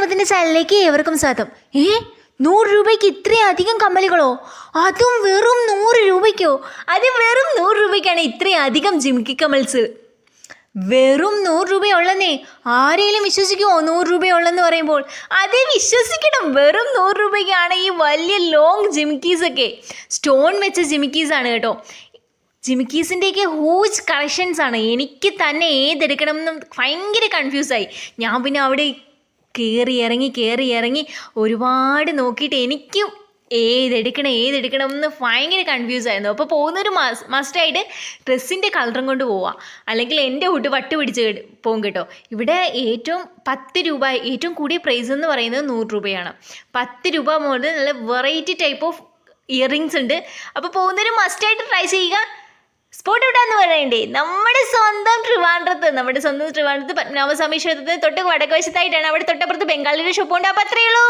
കുടുംബത്തിൻ്റെ ചാനലിലേക്ക് ഏവർക്കും സ്വാഗതം. 100 രൂപയ്ക്ക് ഇത്രയധികം കമ്മലുകളോ? അതും വെറും 100 രൂപയ്ക്കോ? അത് വെറും 100 രൂപയ്ക്കാണ് ഇത്രയധികം ജിമിക്കി കമ്മൽസ്. വെറും 100 രൂപയുള്ളന്നേ. ആരെങ്കിലും വിശ്വസിക്കുമോ 100 രൂപയുള്ളെന്ന് പറയുമ്പോൾ? അതേ വിശ്വസിക്കണം. വെറും 100 രൂപയ്ക്കാണ് ഈ വലിയ ലോങ് ജിമിക്കീസൊക്കെ. സ്റ്റോൺ വെച്ച ജിമിക്കീസാണ് കേട്ടോ. ജിമിക്കീസിൻ്റെയൊക്കെ ഹൂജ് കളക്ഷൻസ് ആണ്. എനിക്ക് തന്നെ ഏതെടുക്കണം എന്ന് ഭയങ്കര കൺഫ്യൂസായി. ഞാൻ പിന്നെ അവിടെ കയറി ഇറങ്ങി ഒരുപാട് നോക്കിയിട്ട് എനിക്കും ഏതെടുക്കണം എന്ന് ഭയങ്കര കൺഫ്യൂസായിരുന്നു. അപ്പോൾ പോകുന്നൊരു മസ്റ്റായിട്ട് ഡ്രസ്സിൻ്റെ കളറും കൊണ്ട് പോവാം, അല്ലെങ്കിൽ എൻ്റെ കൂട്ട് വട്ട് പിടിച്ച് പോകും കേട്ടോ. ഇവിടെ ഏറ്റവും 10 രൂപ ഏറ്റവും കൂടിയ പ്രൈസ് എന്ന് പറയുന്നത് 100 രൂപയാണ്. 10 രൂപ മുതൽ നല്ല വെറൈറ്റി ടൈപ്പ് ഓഫ് ഇയറിങ്സ് ഉണ്ട്. അപ്പോൾ പോകുന്നൊരു മസ്റ്റായിട്ട് ട്രൈ ചെയ്യുക. സ്പോട്ട് എവിടെയാന്ന് പറയണ്ടേ? നമ്മുടെ സ്വന്തം ട്രിവാൻഡ്രത്ത് പത്മനാഭസ്വാമി ക്ഷേത്രത്തിന് തൊട്ട് വടക്ക് വശത്തായിട്ടാണ്. അവിടെ തൊട്ടപ്പുറത്ത് ബംഗാളിയുടെ ഷോപ്പുണ്ട്. അപ്പോൾ അത്രയേ ഉള്ളൂ.